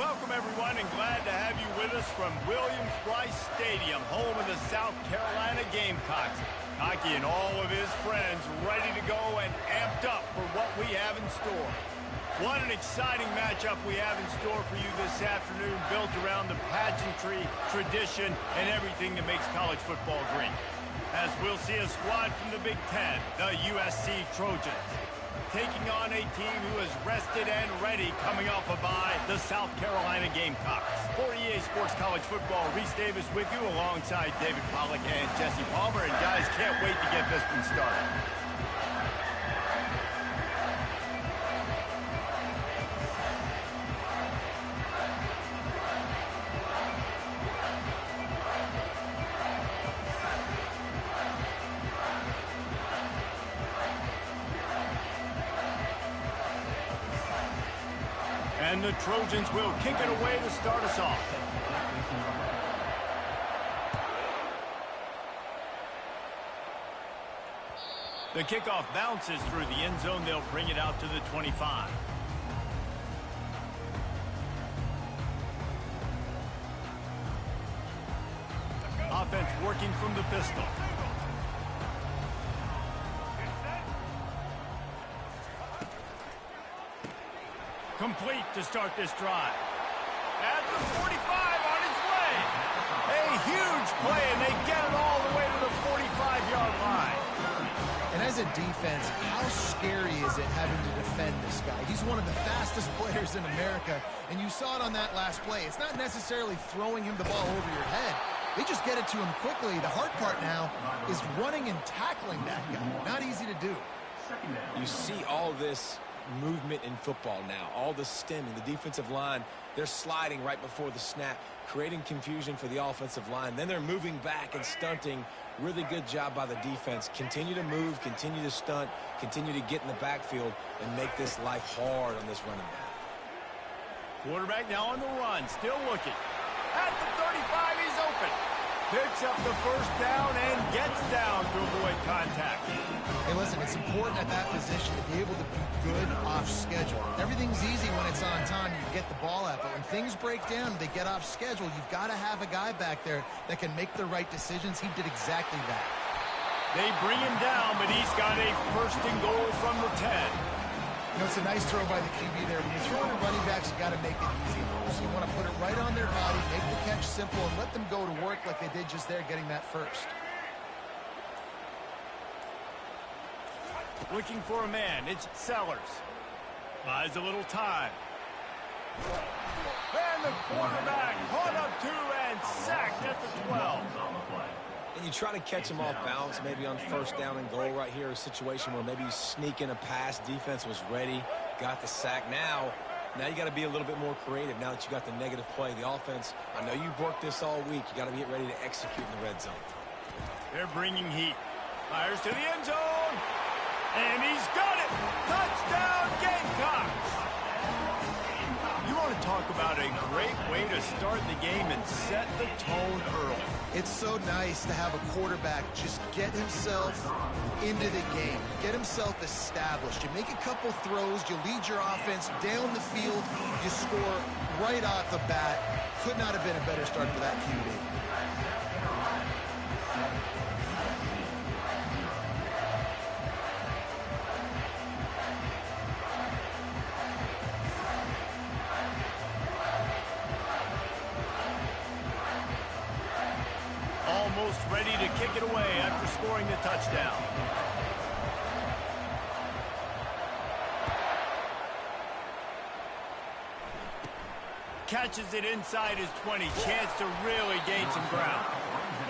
Welcome, everyone, and glad to have you with us from Williams-Brice Stadium, home of the South Carolina Gamecocks. Hockey and all of his friends ready to go and amped up for what we have in store. What an exciting matchup we have in store for you this afternoon, built around the pageantry, tradition, and everything that makes college football great. As we'll see a squad from the Big Ten, the USC Trojans, taking on a team who is rested and ready coming off a bye, the South Carolina Gamecocks. For EA Sports College Football, Reese Davis with you alongside David Pollack and Jesse Palmer. And guys, can't wait to get this one started. And the Trojans will kick it away to start us off. The kickoff bounces through the end zone. They'll bring it out to the 25. Offense working from the pistol. Complete to start this drive. At the 45 on its way. A huge play, and they get it all the way to the 45-yard line. And as a defense, how scary is it having to defend this guy? He's one of the fastest players in America, and you saw it on that last play. It's not necessarily throwing him the ball over your head. They just get it to him quickly. The hard part now is running and tackling that guy. Not easy to do. You see all this movement in football now, all the stemming, the defensive line, they're sliding right before the snap, creating confusion for the offensive line. Then they're moving back and stunting. Really good job by the defense. Continue to move, continue to stunt, continue to get in the backfield and make this life hard on this running back. Quarterback now on the run, still looking. At the 35, he's open. Picks up the first down and gets down to avoid contact. Hey, listen, it's important at that position to be able to be good off schedule. Everything's easy when it's on time. You get the ball out. But when things break down, they get off schedule, you've got to have a guy back there that can make the right decisions. He did exactly that. They bring him down, but he's got a first and goal from the 10. You know, it's a nice throw by the QB there. When you're throwing to running backs, you got to make it easy. So you want to put it right on their body, make the catch simple, and let them go to work like they did just there, getting that first. Looking for a man, it's Sellers. Buys a little time. And the quarterback caught up to and sacked at the 12. And you try to catch him off balance, maybe on first down and goal right here, a situation where maybe you sneak in a pass, defense was ready, got the sack. Now you got to be a little bit more creative now that you got the negative play. The offense, I know you've worked this all week. You got to get ready to execute in the red zone. They're bringing heat. Fires to the end zone. And he's got it. Touchdown, Gamecocks. You want to talk about a great way to start the game and set the tone early. It's so nice to have a quarterback just get himself into the game, get himself established. You make a couple throws, you lead your offense down the field, you score right off the bat. Could not have been a better start for that QB. Almost ready to kick it away after scoring the touchdown. Catches it inside his 20. Chance to really gain some ground.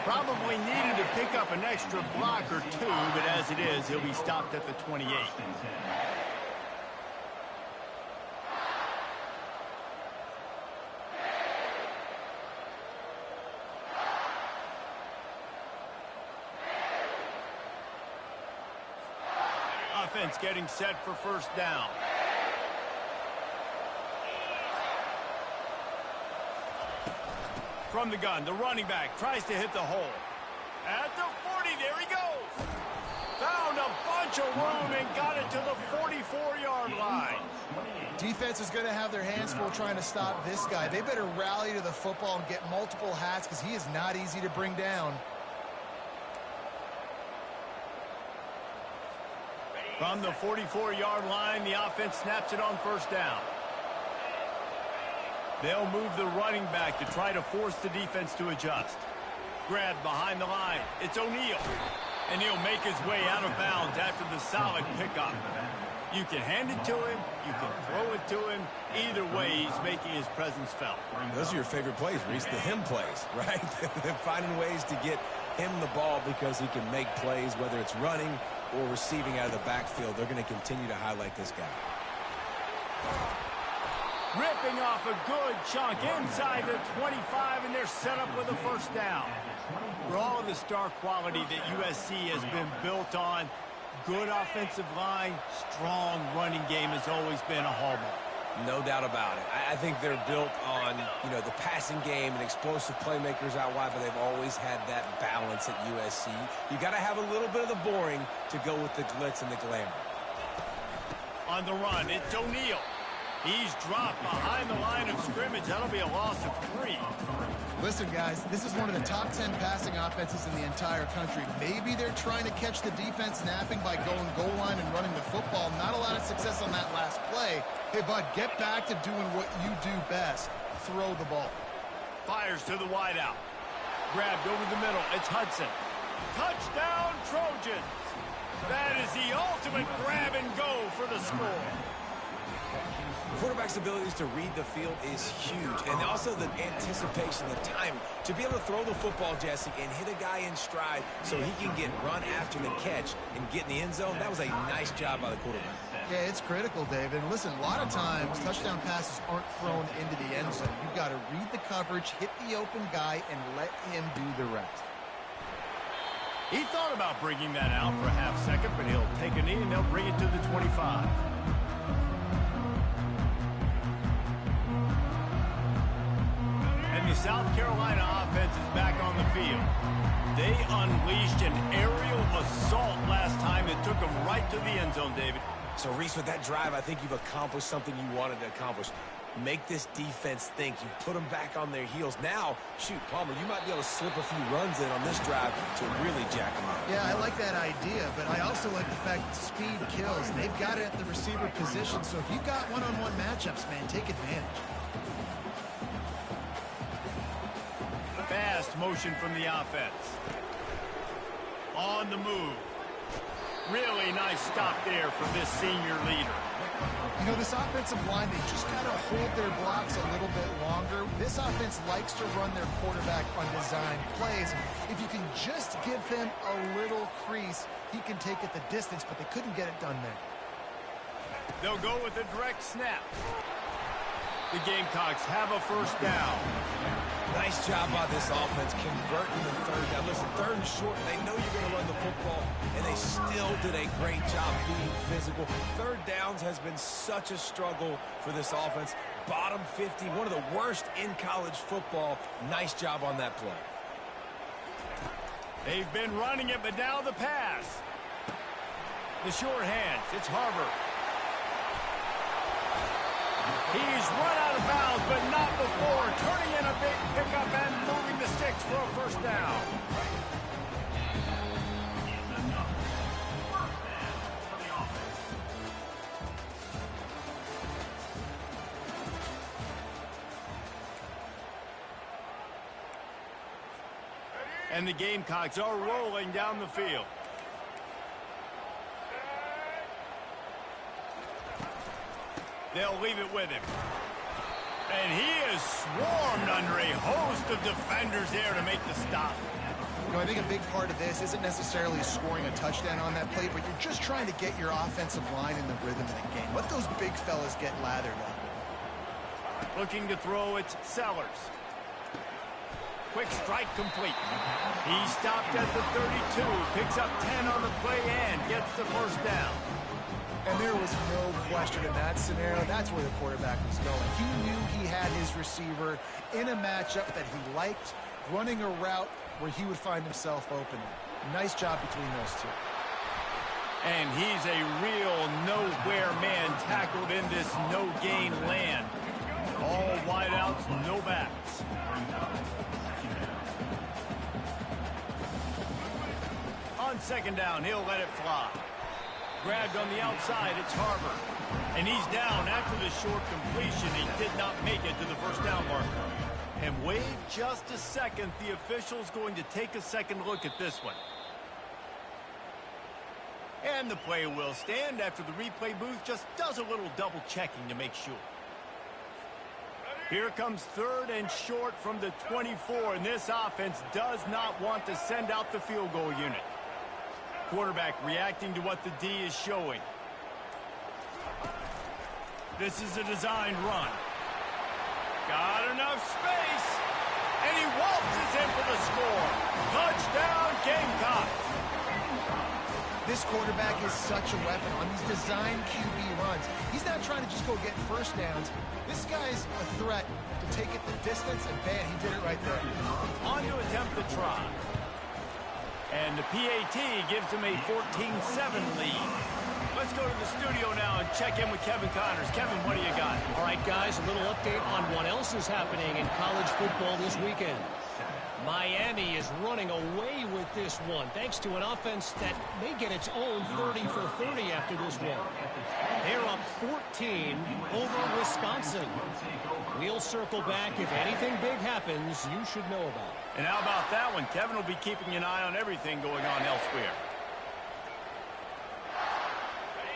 Probably needed to pick up an extra block or two, but as it is, he'll be stopped at the 28. Offense getting set for first down. From the gun, the running back tries to hit the hole. At the 40, there he goes. Found a bunch potential room and got it to the 44-yard line. Defense is going to have their hands full trying to stop this guy. They better rally to the football and get multiple hats because he is not easy to bring down. From the 44-yard line, the offense snaps it on first down. They'll move the running back to try to force the defense to adjust. Grabbed behind the line. It's O'Neal. And he'll make his way out of bounds after the solid pickup. You can hand it to him. You can throw it to him. Either way, he's making his presence felt. Those are your favorite plays, Reese, the him plays, right? They're finding ways to get him the ball because he can make plays, whether it's running or receiving out of the backfield. They're going to continue to highlight this guy. Ripping off a good chunk inside the 25, and they're set up with a first down. For all of the star quality that USC has been built on, good offensive line, strong running game has always been a hallmark. No doubt about it. I think they're built on, the passing game and explosive playmakers out wide, but they've always had that balance at USC. You got to have a little bit of the boring to go with the glitz and the glamour. On the run, it's O'Neal. He's dropped behind the line of scrimmage. That'll be a loss of 3. Listen, guys, this is one of the top 10 passing offenses in the entire country. Maybe they're trying to catch the defense napping by going goal line and running the football. Not a lot of success on that last play. Hey, bud, get back to doing what you do best. Throw the ball. Fires to the wideout. Grabbed over the middle. It's Hudson. Touchdown, Trojans. That is the ultimate grab and go for the score. Quarterback's abilities to read the field is huge, and also the anticipation, the time to be able to throw the football, Jesse, and hit a guy in stride so he can get run after the catch and get in the end zone. That was a nice job by the quarterback. Yeah, it's critical, David. And listen, a lot of times touchdown passes aren't thrown into the end zone. You've got to read the coverage, hit the open guy, and let him do the rest. He thought about bringing that out for a half second, but he'll take a knee and they'll bring it to the 25. And the South Carolina offense is back on the field. They unleashed an aerial assault last time that took them right to the end zone, David. So, Reese, with that drive, I think you've accomplished something you wanted to accomplish. Make this defense think. You put them back on their heels. Now, shoot, Palmer, you might be able to slip a few runs in on this drive to really jack them up. Yeah, I like that idea, but I also like the fact that speed kills. They've got it at the receiver position, so if you've got one-on-one matchups, man, take advantage. Fast motion from the offense. On the move. Really nice stop there for this senior leader. This offensive line, they just got to hold their blocks a little bit longer. This offense likes to run their quarterback on designed plays. If you can just give him a little crease, he can take it the distance, but they couldn't get it done there. They'll go with a direct snap. The Gamecocks have a first down. Nice job by this offense converting the third down. Listen, third and short, they know you're going to run the football, and they still did a great job being physical. Third downs has been such a struggle for this offense. Bottom 50, one of the worst in college football. Nice job on that play. They've been running it, but now the pass. The short hands, it's Harbor. He's run out of bounds, but not before. Turning in a big pickup and moving the sticks for a first down. And the Gamecocks are rolling down the field. They'll leave it with him. And he is swarmed under a host of defenders there to make the stop. I think a big part of this isn't necessarily scoring a touchdown on that play, but you're just trying to get your offensive line in the rhythm of the game. Let those big fellas get lathered up. Looking to throw, it's Sellers. Quick strike complete. He stopped at the 32, picks up 10 on the play and gets the first down. And there was no question in that scenario. That's where the quarterback was going. He knew he had his receiver in a matchup that he liked, running a route where he would find himself open. Nice job between those two. And he's a real nowhere man tackled in this no-gain land. All wideouts, no backs. On second down, he'll let it fly. Grabbed on the outside, it's Harbor. And he's down after the short completion. He did not make it to the first down marker. And wait just a second. The official's going to take a second look at this one. And the play will stand after the replay booth just does a little double checking to make sure. Here comes third and short from the 24. And this offense does not want to send out the field goal unit. Quarterback reacting to what the D is showing. This is a designed run. Got enough space. And he waltzes in for the score. Touchdown, Gamecocks. This quarterback is such a weapon on these designed QB runs. He's not trying to just go get first downs. This guy's a threat to take it the distance, and bam, he did it right there. On to attempt the try. And the PAT gives him a 14-7 lead. Let's go to the studio now and check in with Kevin Connors. Kevin, what do you got? All right, guys, a little update on what else is happening in college football this weekend. Miami is running away with this one, thanks to an offense that may get its own 30 for 30 after this one. They're up 14 over Wisconsin. We'll circle back. If anything big happens, you should know about it. And how about that one? Kevin will be keeping an eye on everything going on elsewhere.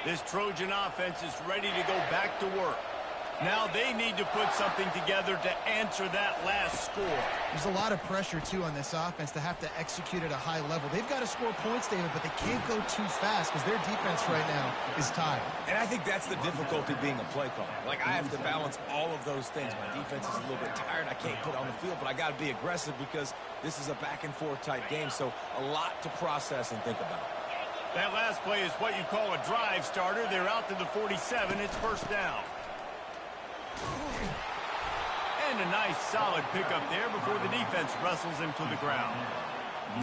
This Trojan offense is ready to go back to work. Now they need to put something together to answer that last score. There's a lot of pressure, too, on this offense to have to execute at a high level. They've got to score points, David, but they can't go too fast because their defense right now is tired. And I think that's the difficulty being a play caller. Like, I have to balance all of those things. My defense is a little bit tired. I can't put it on the field, but I got to be aggressive because this is a back-and-forth type game, so a lot to process and think about. That last play is what you call a drive starter. They're out to the 47. It's first down. And a nice solid pickup there before the defense wrestles him to the ground.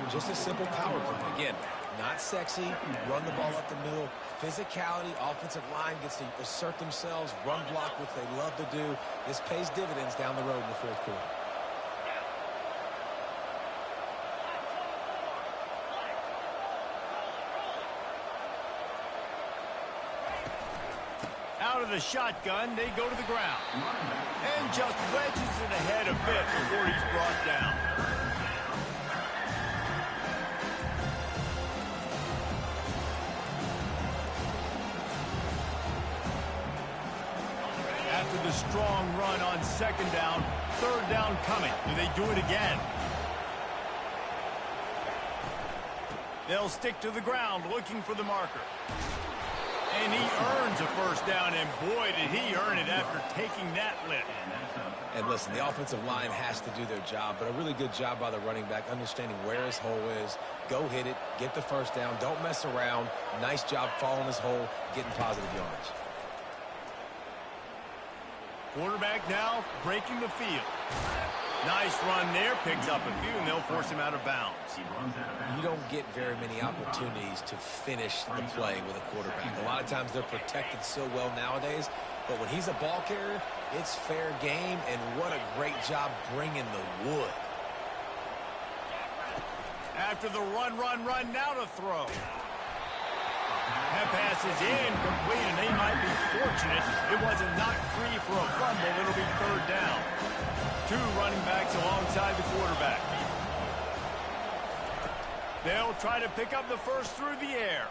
Just a simple power play. Again, not sexy, run the ball up the middle. Physicality, offensive line gets to assert themselves, run block, which they love to do. This pays dividends down the road in the fourth quarter. Out of the shotgun, they go to the ground. And just wedges it ahead a bit before he's brought down. After the strong run on second down, third down coming. Do they do it again? They'll stick to the ground looking for the marker. And he earns a first down, and boy, did he earn it after taking that lift. And listen, the offensive line has to do their job, but a really good job by the running back, understanding where his hole is. Go hit it, get the first down, don't mess around. Nice job following his hole, getting positive yardage. Quarterback now breaking the field. Nice run there, picks up a few, and they'll force him out of bounds. You don't get very many opportunities to finish the play with a quarterback. A lot of times they're protected so well nowadays, but when he's a ball carrier, it's fair game, and what a great job bringing the wood. After the run, now to throw. That pass is incomplete, and they might be fortunate it wasn't knocked free for a fumble. It'll be third down. Two running backs alongside the quarterback. They'll try to pick up the first through the air.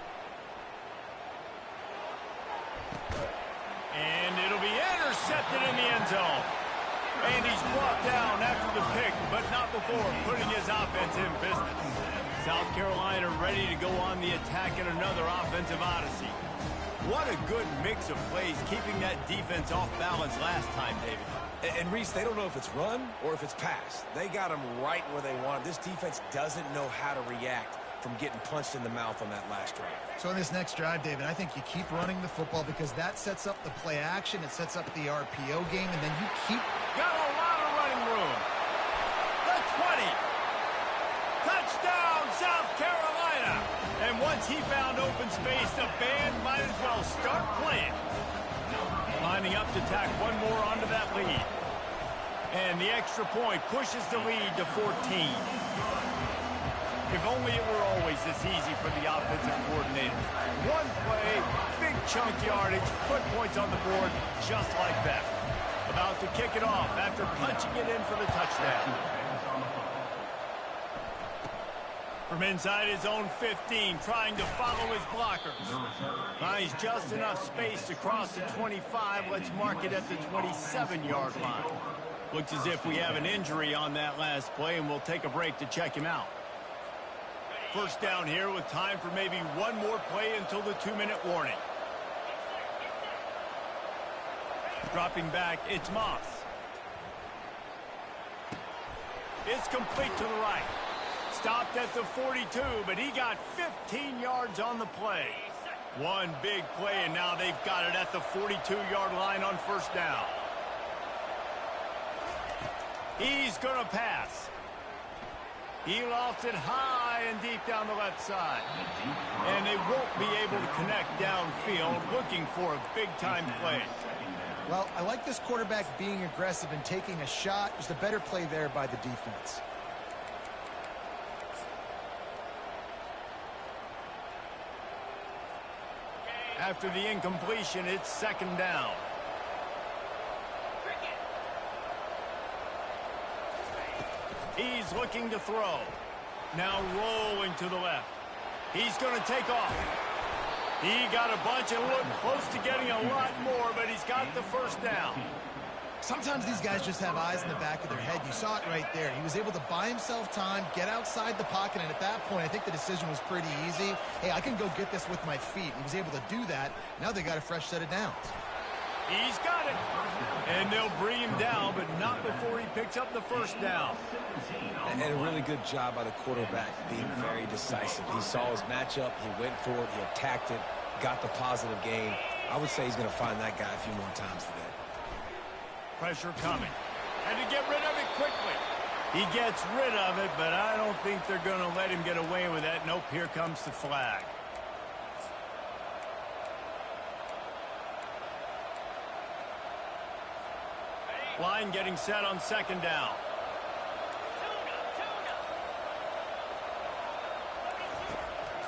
And it'll be intercepted in the end zone. And he's brought down after the pick, but not before putting his offense in business. South Carolina ready to go on the attack in another offensive odyssey. What a good mix of plays, keeping that defense off balance last time, David. And Reese, they don't know if it's run or if it's pass. They got them right where they want them. This defense doesn't know how to react from getting punched in the mouth on that last drive. So in this next drive, David, I think you keep running the football because that sets up the play action, it sets up the RPO game, and then you keep... Got a lot of running room. The 20. Touchdown, South Carolina. And what Once he found open space, the band might as well start playing. Lining up to tack one more onto that lead. And the extra point pushes the lead to 14. If only it were always this easy for the offensive coordinator. One play, big chunk yardage, put points on the board just like that. About to kick it off after punching it in for the touchdown. From inside his own 15, trying to follow his blockers. Finds just enough space to cross the 25. Let's mark it at the 27-yard line. Looks as if we have an injury on that last play, and we'll take a break to check him out. First down here with time for maybe one more play until the 2-minute warning. Dropping back, it's Moss. It's complete to the right. Stopped at the 42, but he got 15 yards on the play. One big play, and now they've got it at the 42-yard line on first down. He's going to pass. He lofts it high and deep down the left side. And they won't be able to connect downfield, looking for a big-time play. Well, I like this quarterback being aggressive and taking a shot. Just a better play there by the defense. After the incompletion, it's second down. He's looking to throw. Now rolling to the left. He's going to take off. He got a bunch and looked close to getting a lot more, but he's got the first down. Sometimes these guys just have eyes in the back of their head. You saw it right there. He was able to buy himself time, get outside the pocket, and at that point, I think the decision was pretty easy. Hey, I can go get this with my feet. He was able to do that. Now they got a fresh set of downs. He's got it. And they'll bring him down, but not before he picks up the first down. And a really good job by the quarterback being very decisive. He saw his matchup, he went for it, he attacked it, got the positive gain. I would say he's going to find that guy a few more times today. Pressure coming. And to get rid of it quickly. He gets rid of it, but I don't think they're going to let him get away with that. Nope, here comes the flag. Line getting set on second down.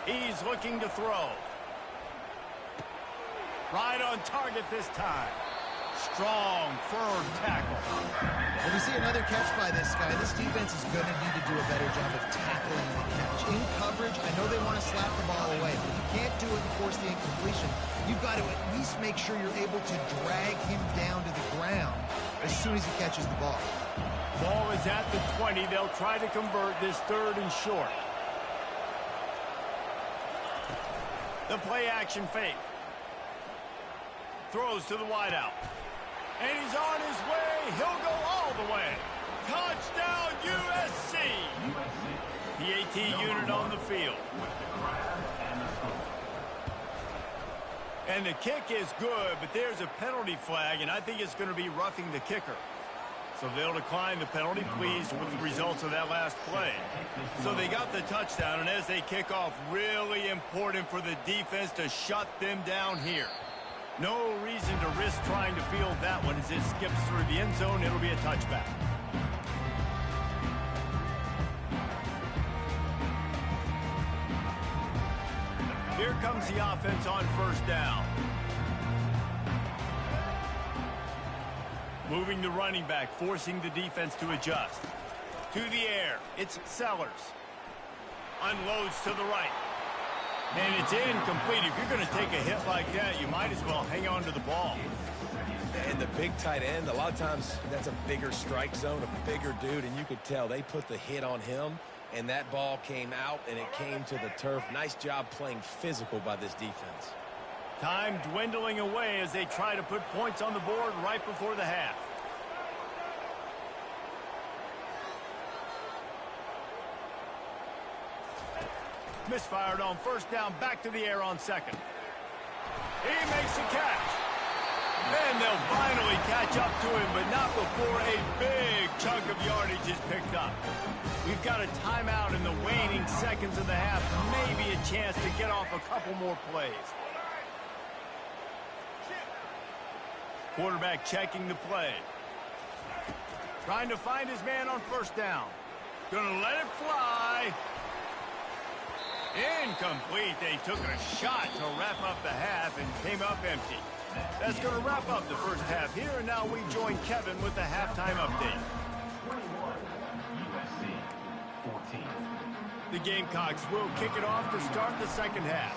He's looking to throw. Right on target this time. Strong, firm tackle. When we see another catch by this guy, this defense is going to need to do a better job of tackling the catch. In coverage, I know they want to slap the ball away, but if you can't do it and force the incompletion, you've got to at least make sure you're able to drag him down to the ground as soon as he catches the ball. Ball is at the 20. They'll try to convert this third and short. The play action fake. Throws to the wideout. And he's on his way. He'll go all the way. Touchdown, USC. The AT unit on the field. And the kick is good, but there's a penalty flag, and I think it's going to be roughing the kicker. So they'll decline the penalty, pleased with the results of that last play. So they got the touchdown, and as they kick off, really important for the defense to shut them down here. No reason to risk trying to field that one as it skips through the end zone. It'll be a touchback. Here comes the offense on first down. Moving the running back, forcing the defense to adjust. To the air, it's Sellers. Unloads to the right. And it's incomplete. If you're going to take a hit like that, you might as well hang on to the ball. And the big tight end, a lot of times that's a bigger strike zone, a bigger dude, and you could tell they put the hit on him, and that ball came out, and it came to the turf. Nice job playing physical by this defense. Time dwindling away as they try to put points on the board right before the half. Misfired on first down, back to the air on second. He makes the catch. And they'll finally catch up to him, but not before a big chunk of yardage is picked up. We've got a timeout in the waning seconds of the half. Maybe a chance to get off a couple more plays. Quarterback checking the play. Trying to find his man on first down. Gonna let it fly. Incomplete. They took a shot to wrap up the half and came up empty. That's going to wrap up the first half here, and now we join Kevin with the halftime update. 21, USC 14. The Gamecocks will kick it off to start the second half.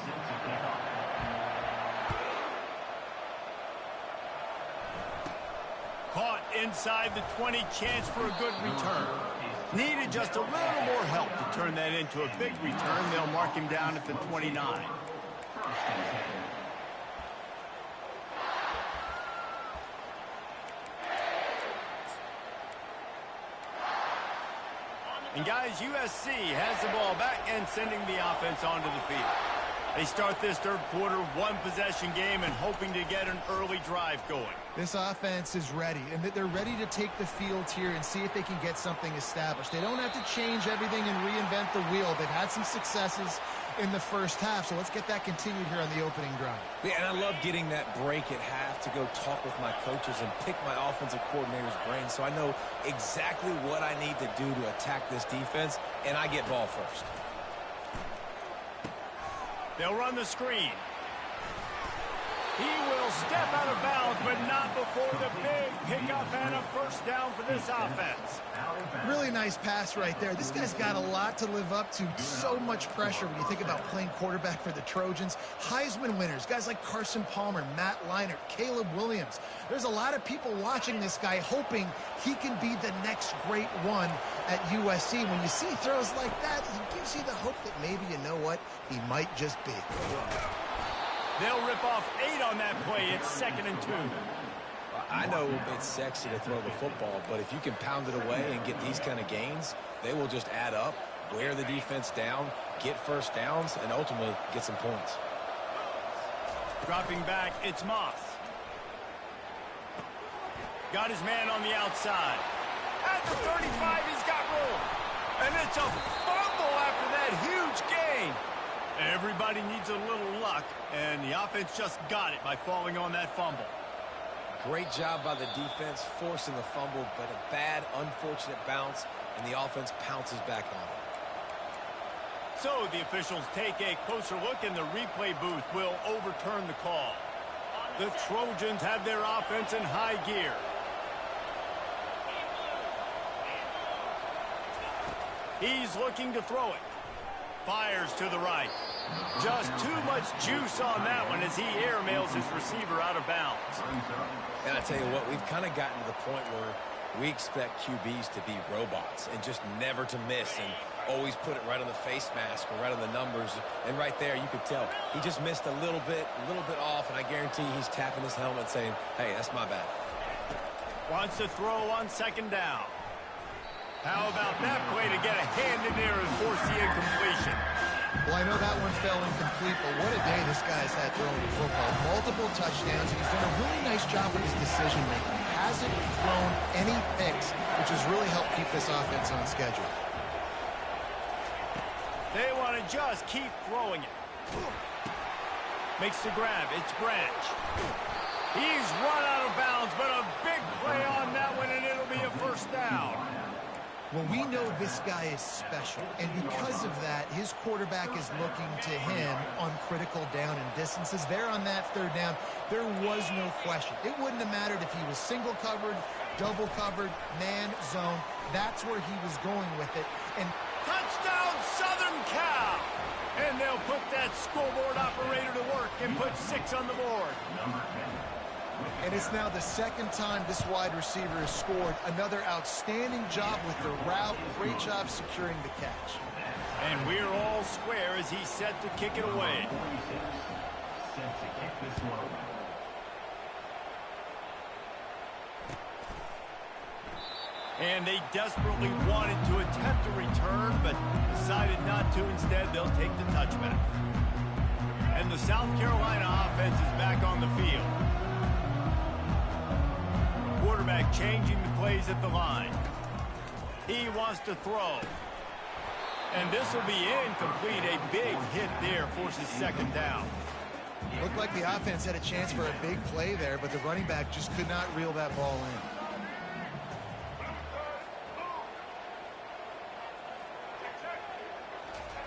Caught inside the 20, chance for a good return. Needed just a little more help to turn that into a big return. They'll mark him down at the 29. And guys, USC has the ball back and sending the offense onto the field. They start this third quarter, one-possession game, and hoping to get an early drive going. This offense is ready, and they're ready to take the field here and see if they can get something established. They don't have to change everything and reinvent the wheel. They've had some successes in the first half, so let's get that continued here on the opening drive. Yeah, and I love getting that break at half to go talk with my coaches and pick my offensive coordinator's brain so I know exactly what I need to do to attack this defense, and I get ball first. They'll run the screen. He will step out of bounds, but not before the big pickup and a first down for this offense. Really nice pass right there. This guy's got a lot to live up to. So much pressure when you think about playing quarterback for the Trojans. Heisman winners, guys like Carson Palmer, Matt Leinart, Caleb Williams. There's a lot of people watching this guy hoping he can be the next great one at USC. When you see throws like that, it gives you the hope that maybe, you know what, he might just be. They'll rip off 8 on that play. It's 2nd and 2. I know it's sexy to throw the football, but if you can pound it away and get these kind of gains, they will just add up, wear the defense down, get first downs, and ultimately get some points. Dropping back, it's Moss. Got his man on the outside. At the 35, he's got room. And it's a fumble after that huge gain. Everybody needs a little luck, and the offense just got it by falling on that fumble. Great job by the defense forcing the fumble, but a bad, unfortunate bounce, and the offense pounces back on it. So the officials take a closer look, and the replay booth will overturn the call. The Trojans have their offense in high gear. He's looking to throw it. Fires to the right. Just too much juice on that one as he airmails his receiver out of bounds. And I tell you what, we've kind of gotten to the point where we expect QBs to be robots and just never to miss and always put it right on the face mask or right on the numbers. And right there, you could tell he just missed a little bit off, and I guarantee he's tapping his helmet saying, hey, that's my bad. Wants to throw on 2nd down. How about that play to get a hand in there and force the incompletion? Well, I know that one fell incomplete, but what a day this guy's had throwing the football. Multiple touchdowns, and he's done a really nice job with his decision-making. Hasn't thrown any picks, which has really helped keep this offense on schedule. They want to just keep throwing it. Makes the grab. It's Branch. He's run out of bounds, but a big play on that one, and it'll be a first down. Well, we know this guy is special, and because of that, his quarterback is looking to him on critical down and distances. There on that 3rd down, there was no question. It wouldn't have mattered if he was single covered, double covered, man, zone. That's where he was going with it. And Touchdown, Southern Cal! And they'll put that scoreboard operator to work and put 6 on the board. And it's now the 2nd time this wide receiver has scored. Another outstanding job with the route. Great job securing the catch. And we're all square as he's set to kick it away. Set to kick this one away. And they desperately wanted to attempt a return, but decided not to. Instead, they'll take the touchback. And the South Carolina offense is back on the field. quarterback changing the plays at the line. He wants to throw. And this will be incomplete. A big hit there forces second down. Looked like the offense had a chance for a big play there, but the running back just could not reel that ball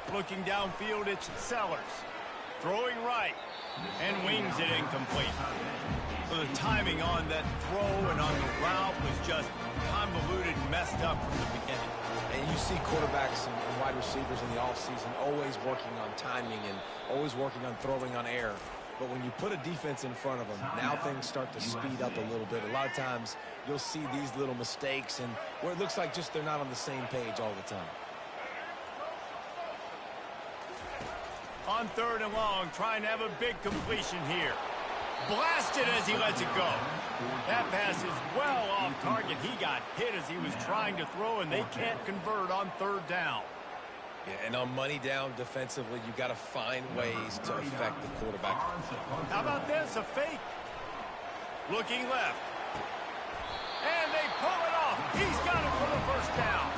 in. Looking downfield, it's Sellers. Throwing right. And wings it incomplete. So the timing on that throw and on the route was just convoluted, messed up from the beginning. And you see quarterbacks and wide receivers in the offseason always working on timing and always working on throwing on air. But when you put a defense in front of them, now things start to speed up a little bit. A lot of times you'll see these little mistakes and where it looks like just they're not on the same page all the time. On 3rd and long, trying to have a big completion here. Blasted as he lets it go. That pass is well off target. He got hit as he was trying to throw, and they can't convert on 3rd down. Yeah, and on money down defensively, you got to find ways to affect the quarterback. How about this? A fake. Looking left. And they pull it off. He's got it for the 1st down.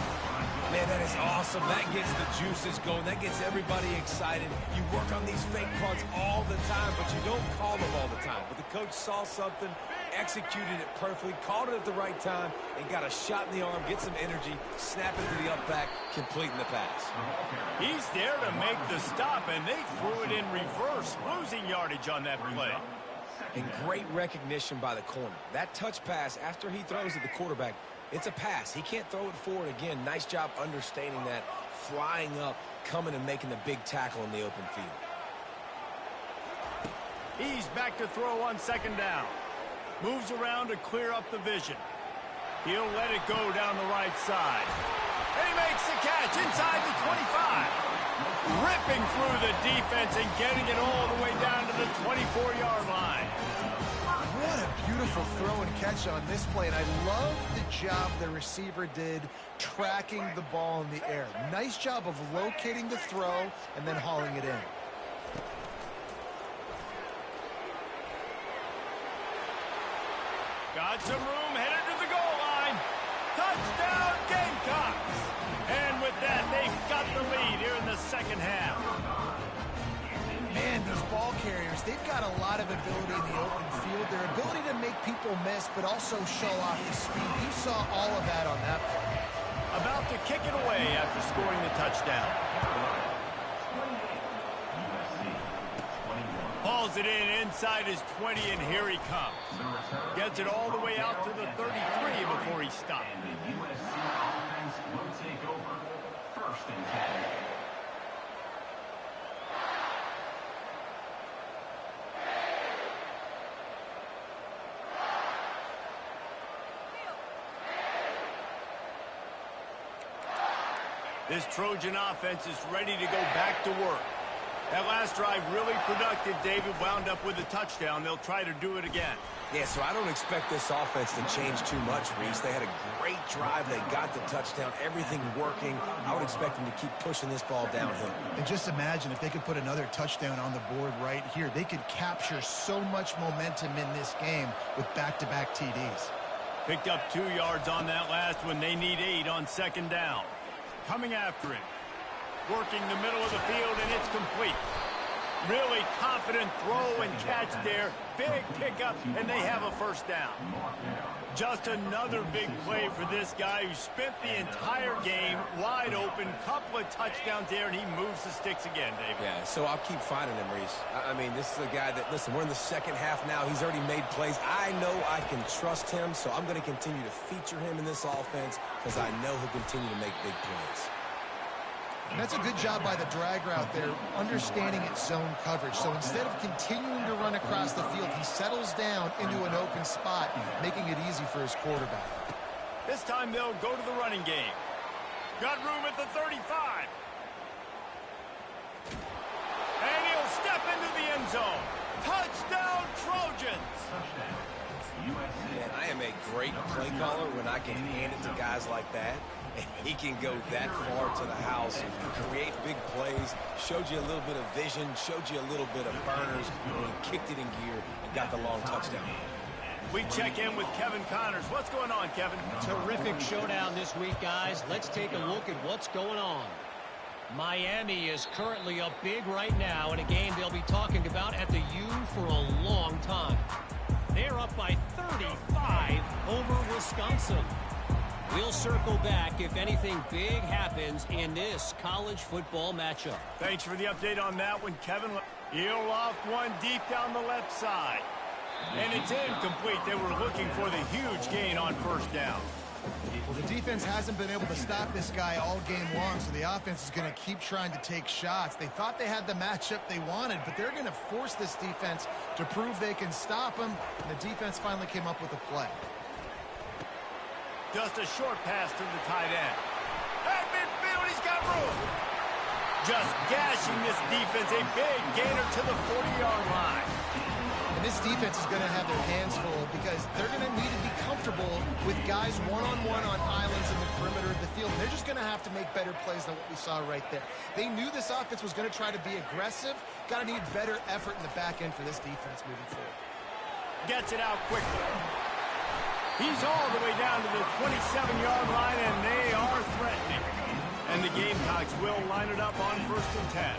Man, that is awesome. That gets the juices going. That gets everybody excited. You work on these fake punts all the time, but you don't call them all the time. But the coach saw something, executed it perfectly, called it at the right time, and got a shot in the arm, get some energy, snap it to the up back, completing the pass. He's there to make the stop, and they threw it in reverse, losing yardage on that play. And great recognition by the corner. That touch pass after he throws at the quarterback, it's a pass. He can't throw it forward again. Nice job understanding that, flying up, coming and making the big tackle in the open field. He's back to throw on 2nd down. Moves around to clear up the vision. He'll let it go down the right side. And he makes the catch inside the 25. Ripping through the defense and getting it all the way down to the 24-yard line. What a beautiful throw and catch on this play, and I love the job the receiver did tracking the ball in the air. Nice job of locating the throw and then hauling it in. Got some room, headed to the goal line. Touchdown, Gamecocks! And with that, they've got the lead here in the 2nd half. Man, these ball carriers, they've got a lot of ability in the open field. Their ability to make people miss, but also show off the speed. You saw all of that on that play. About to kick it away after scoring the touchdown. Hauls it in inside his 20, and here he comes. Gets it all the way out to the 33 before he stops. And the USC offense will take over 1st and 10. This Trojan offense is ready to go back to work. That last drive really productive. David wound up with a touchdown. They'll try to do it again. Yeah, so I don't expect this offense to change too much, Reese. They had a great drive. They got the touchdown. Everything working. I would expect them to keep pushing this ball downhill. And just imagine if they could put another touchdown on the board right here. They could capture so much momentum in this game with back-to-back TDs. Picked up 2 yards on that last one. They need 8 on 2nd down. Coming after him. Working the middle of the field, and it's complete. Really confident throw and catch there. Big pickup, and they have a 1st down. Just another big play for this guy who spent the entire game wide open. Couple of touchdowns there, and he moves the sticks again, David. Yeah, so I'll keep finding him, Reese. I mean, this is a guy that, listen, we're in the 2nd half now. He's already made plays. I know I can trust him, so I'm going to continue to feature him in this offense because I know he'll continue to make big plays. And that's a good job by the drag route there, understanding its zone coverage. So instead of continuing to run across the field, he settles down into an open spot, making it easy for his quarterback. This time they'll go to the running game. Got room at the 35. And he'll step into the end zone. Touchdown, Trojans! Man, I am a great play caller when I can hand it to guys like that. And he can go that far to the house, create big plays, showed you a little bit of vision, showed you a little bit of burners when he kicked it in gear and got the long touchdown. We check in with Kevin Connors. What's going on, Kevin? Terrific showdown this week, guys. Let's take a look at what's going on. Miami is currently up big right now in a game they'll be talking about at the U for a long time. They're up by 35 over Wisconsin. We'll circle back if anything big happens in this college football matchup. Thanks for the update on that one, Kevin. He'll loft one deep down the left side. And it's incomplete. They were looking for the huge gain on first down. Well, the defense hasn't been able to stop this guy all game long, so the offense is going to keep trying to take shots. They thought they had the matchup they wanted, but they're going to force this defense to prove they can stop him. And the defense finally came up with a play. Just a short pass to the tight end. At midfield, he's got room. Just gashing this defense, a big gainer to the 40-yard line. And this defense is going to have their hands full because they're going to need to be comfortable with guys one-on-one on islands in the perimeter of the field. They're just going to have to make better plays than what we saw right there. They knew this offense was going to try to be aggressive. Got to need better effort in the back end for this defense moving forward. Gets it out quickly. He's all the way down to the 27-yard line, and they are threatening. And the Gamecocks will line it up on 1st and 10.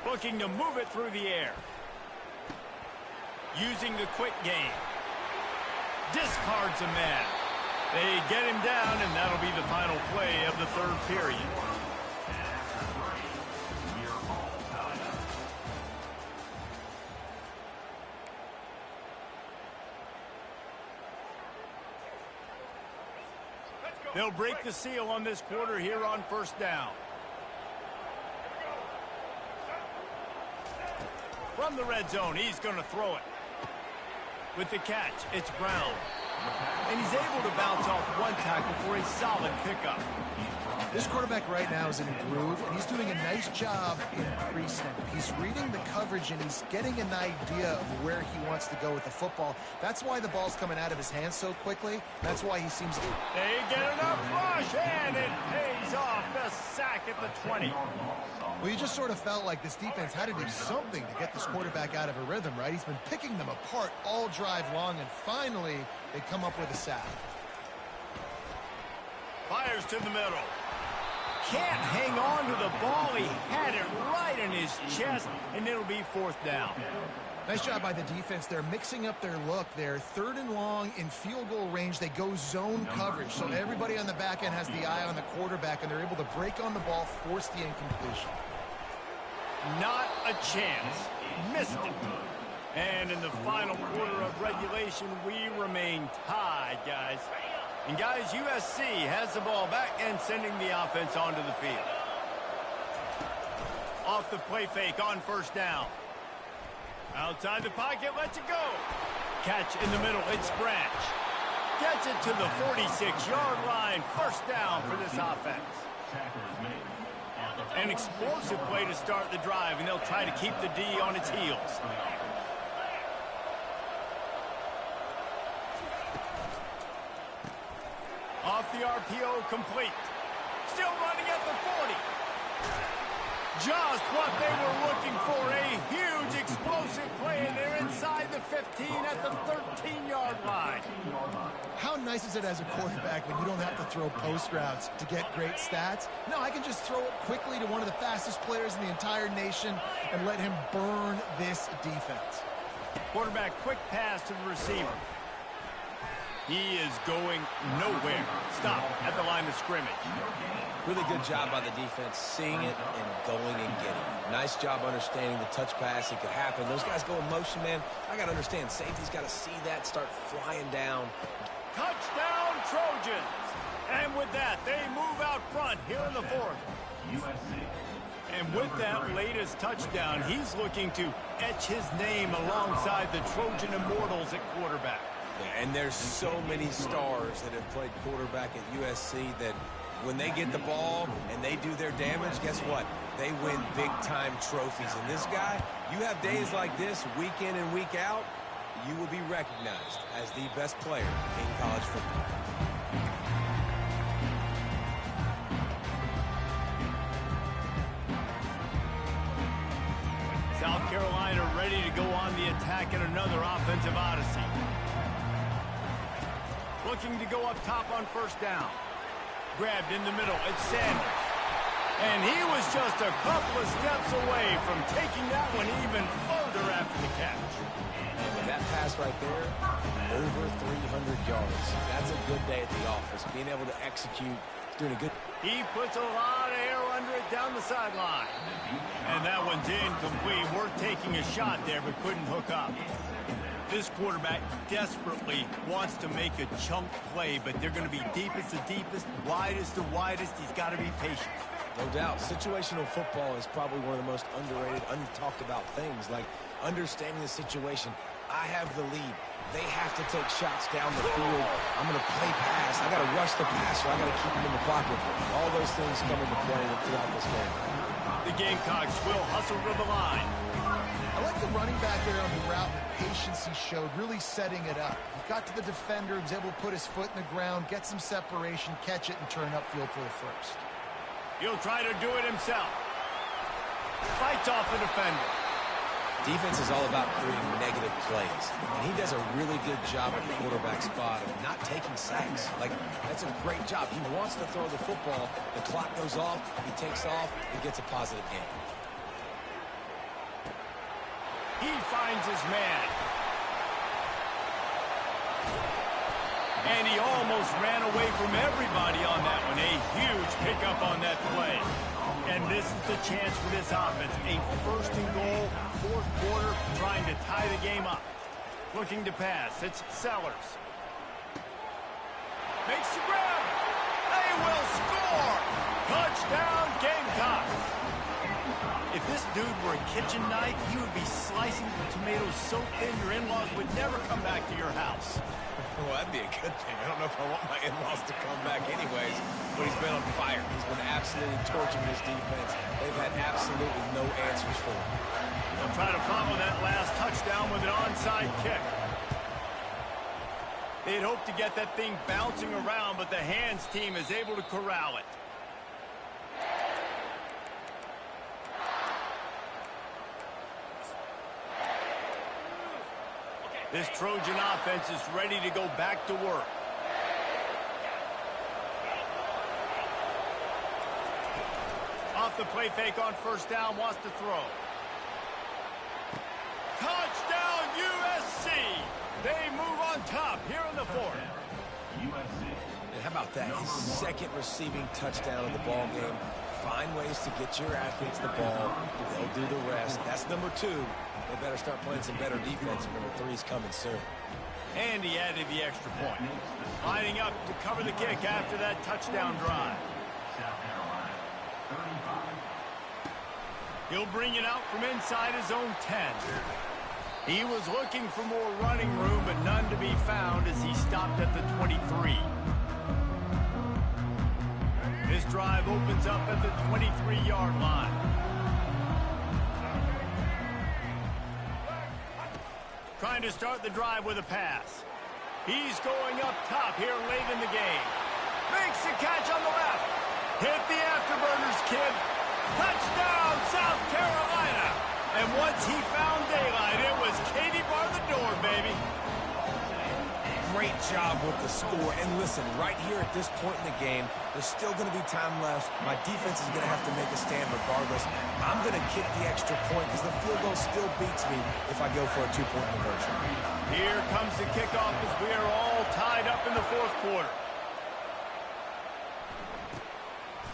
Looking to move it through the air. Using the quick game. Discards a man. They get him down, and that'll be the final play of the third period. They'll break the seal on this quarter here on first down. From the red zone, he's going to throw it. With the catch, it's Brown. And he's able to bounce off one tackle for a solid pickup. This quarterback right now is in a groove, and he's doing a nice job in pre-snap. He's reading the coverage, and he's getting an idea of where he wants to go with the football. That's why the ball's coming out of his hands so quickly. That's why he seems to... They get enough rush, and it pays off. The sack at the 20. Well, you just sort of felt like this defense had to do something to get this quarterback out of a rhythm, right? He's been picking them apart all drive long, and finally they come up with a sack. Fires to the middle. Can't hang on to the ball. He had it right in his chest, and it'll be 4th down. Nice job by the defense. They're mixing up their look. They're 3rd and long in field goal range. They go zone coverage, so everybody on the back end has the eye on the quarterback, and they're able to break on the ball, force the incompletion. Not a chance. Missed it. And in the final quarter of regulation, we remain tied, guys. And guys, USC has the ball back and sending the offense onto the field. Off the play fake on first down. Outside the pocket, lets it go. Catch in the middle, it's Branch. Gets it to the 46-yard line. First down for this offense. An explosive play to start the drive, and they'll try to keep the D on its heels. Off the RPO, complete. Still running at the 40. Just what they were looking for, a huge explosive play, and they're inside the 15 at the 13-yard line. How nice is it as a quarterback when you don't have to throw post routes to get great stats? No, I can just throw it quickly to one of the fastest players in the entire nation and let him burn this defense. Quarterback, quick pass to the receiver. He is going nowhere. Stop at the line of scrimmage. Really good job by the defense, seeing it and going and getting it. Nice job understanding the touch pass. It could happen. Those guys go in motion, man. I got to understand. Safety's got to see that, start flying down. Touchdown, Trojans. And with that, they move out front here in the 4th. And with that latest touchdown, he's looking to etch his name alongside the Trojan Immortals at quarterback. Yeah, and there's so many stars that have played quarterback at USC that when they get the ball and they do their damage, guess what? They win big-time trophies. And this guy, you have days like this, week in and week out, you will be recognized as the best player in college football. ready to go on the attack in another offensive odyssey. Looking to go up top on first down. Grabbed in the middle. It's Sanders. And he was just a couple of steps away from taking that one even further after the catch. And with that pass right there, over 300 yards. That's a good day at the office. Being able to execute, doing a good... He puts a lot of air under it down the sideline. And that one's incomplete. Worth taking a shot there, but couldn't hook up. This quarterback desperately wants to make a chunk play, but they're going to be deepest to deepest, widest to widest. He's got to be patient. No doubt. Situational football is probably one of the most underrated, untalked about things, like understanding the situation. I have the lead. They have to take shots down the field. I'm going to play pass. I got to rush the passer. I got to keep him in the pocket. All those things come into play throughout this game. The Gamecocks will hustle to the line. I like the running back there on the route and the patience he showed, really setting it up. He got to the defender, he was able to put his foot in the ground, get some separation, catch it, and turn upfield for the first. He'll try to do it himself. Fights off the defender. Defense is all about creating negative plays, and he does a really good job at the quarterback spot of not taking sacks. Like, that's a great job. He wants to throw the football. The clock goes off. He takes off. He gets a positive game. He finds his man. And he almost ran away from everybody on that one. A huge pickup on that play. And this is the chance for this offense. A first and goal, fourth quarter, trying to tie the game up. Looking to pass. It's Sellers. Makes the grab. They will score. Touchdown, Gamecocks. If this dude were a kitchen knife, he would be slicing the tomatoes so thin your in-laws would never come back to your house. Well, that'd be a good thing. I don't know if I want my in-laws to come back anyways, but he's been on fire. He's been absolutely torching this defense. They've had absolutely no answers for him. They'll try to follow that last touchdown with an onside kick. They'd hoped to get that thing bouncing around, but the hands team is able to corral it. This Trojan offense is ready to go back to work. Off the play fake on first down, wants to throw. Touchdown, USC! They move on top here in the fourth. USC. And how about that? His second receiving touchdown of the ball game. Find ways to get your athletes the ball. They'll do the rest. That's number 2. They better start playing some better defense. Number 3's coming soon. And he added the extra point. Lining up to cover the kick after that touchdown drive. South Carolina, 35. He'll bring it out from inside his own 10. He was looking for more running room, but none to be found as he stopped at the 23. This drive opens up at the 23-yard line. Trying to start the drive with a pass. He's going up top here late in the game. Makes the catch on the left. Hit the afterburners, kid. Touchdown, South Carolina. And once he found daylight, it was Katie bar the door, baby. Great job with the score. And listen, right here at this point in the game, there's still going to be time left. My defense is going to have to make a stand regardless. I'm going to kick the extra point because the field goal still beats me if I go for a 2-point conversion. Here comes the kickoff as we are all tied up in the fourth quarter.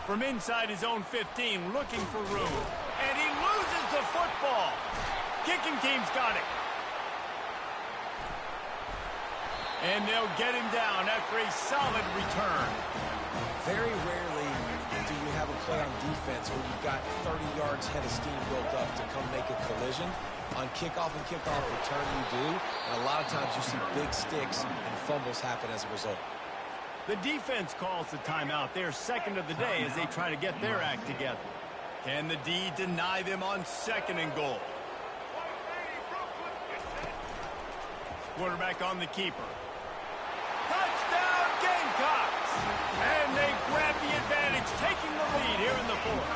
From inside his own 15, looking for room. And he loses the football. Kicking team's got it. And they'll get him down after a solid return. Very rarely do you have a play on defense where you've got 30 yards head of steam built up to come make a collision. On kickoff and kickoff return you do, and a lot of times you see big sticks and fumbles happen as a result. The defense calls the timeout. They're second of the day as they try to get their act together. Can the D deny them on second and goal? Quarterback on the keeper. Touchdown, Gamecocks! And they grab the advantage, taking the lead here in the fourth.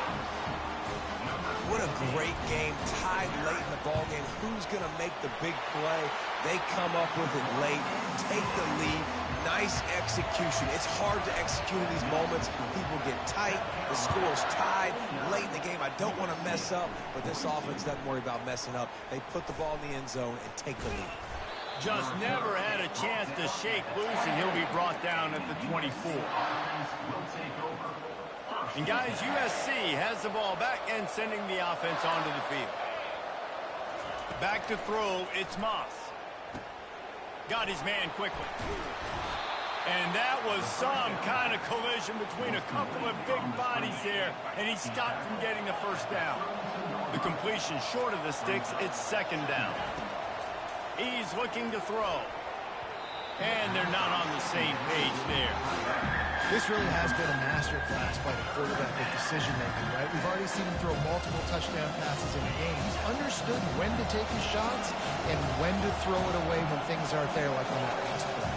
What a great game, tied late in the ball game. Who's going to make the big play? They come up with it late, take the lead. Nice execution. It's hard to execute in these moments. People get tight. The score's tied late in the game. I don't want to mess up, but this offense doesn't worry about messing up. They put the ball in the end zone and take the lead. Just never had a chance to shake loose, and he'll be brought down at the 24. And guys, USC has the ball back and sending the offense onto the field. Back to throw, it's Moss. Got his man quickly. And that was some kind of collision between a couple of big bodies there, and he stopped from getting the first down. The completion short of the sticks, it's second down. He's looking to throw. And they're not on the same page there. This really has been a masterclass by the quarterback with decision-making, right? We've already seen him throw multiple touchdown passes in the game. He's understood when to take his shots and when to throw it away when things aren't there, like on that last play.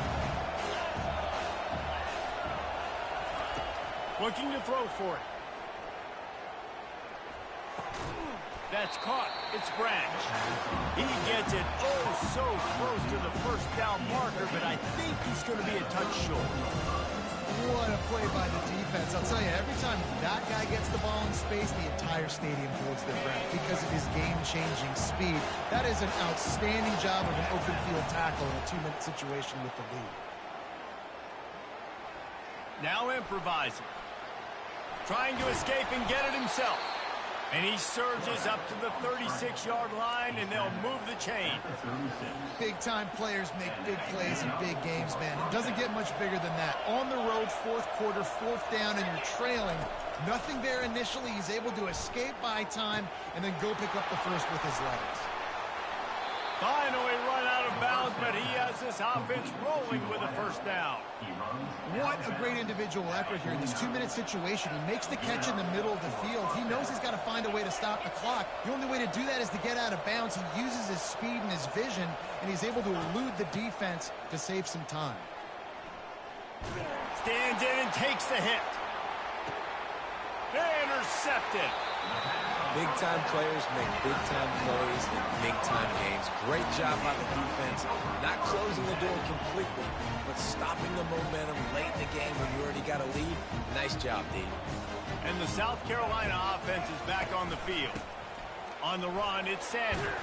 Looking to throw for it. That's caught. It's Branch. He gets it so close to the first down marker, but I think he's going to be a touch short. What a play by the defense. I'll tell you, every time that guy gets the ball in space, the entire stadium holds their breath because of his game-changing speed. That is an outstanding job of an open field tackle in a 2-minute situation with the lead. Now improvising. Trying to escape and get it himself. And he surges up to the 36-yard line, and they'll move the chain. Big-time players make big plays in big games, man. It doesn't get much bigger than that. On the road, fourth quarter, fourth down, and you're trailing. Nothing there initially. He's able to escape by time and then go pick up the first with his legs. Finally run out of bounds, but he has this offense rolling with a first down. What a great individual effort here in this 2-minute situation. He makes the catch in the middle of the field. He knows he's got to find a way to stop the clock. The only way to do that is to get out of bounds. He uses his speed and his vision, and he's able to elude the defense to save some time. Stands in and takes the hit. Intercepted. Big-time players make big-time plays in big-time games. Great job by the defense. Not closing the door completely, but stopping the momentum late in the game when you already got a lead. Nice job, D. And the South Carolina offense is back on the field. On the run, it's Sanders.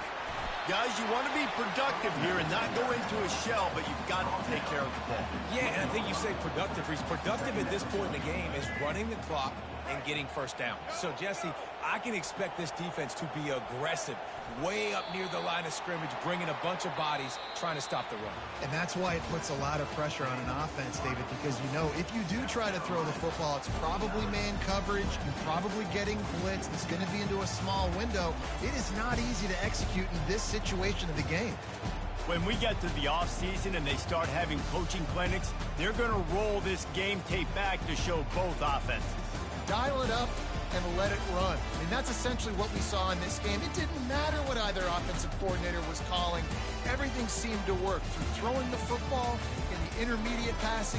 Guys, you want to be productive here and not go into a shell, but you've got to take care of the ball. Yeah, and I think you say productive. He's productive at this point in the game is running the clock and getting first down. So, Jesse, I can expect this defense to be aggressive, way up near the line of scrimmage, bringing a bunch of bodies, trying to stop the run. And that's why it puts a lot of pressure on an offense, David, because you know if you do try to throw the football, it's probably man coverage, you're probably getting blitzed, it's going to be into a small window. It is not easy to execute in this situation of the game. When we get to the offseason and they start having coaching clinics, they're going to roll this game tape back to show both offenses. Dial it up and let it run. And that's essentially what we saw in this game. It didn't matter what either offensive coordinator was calling. Everything seemed to work through throwing the football in the intermediate passing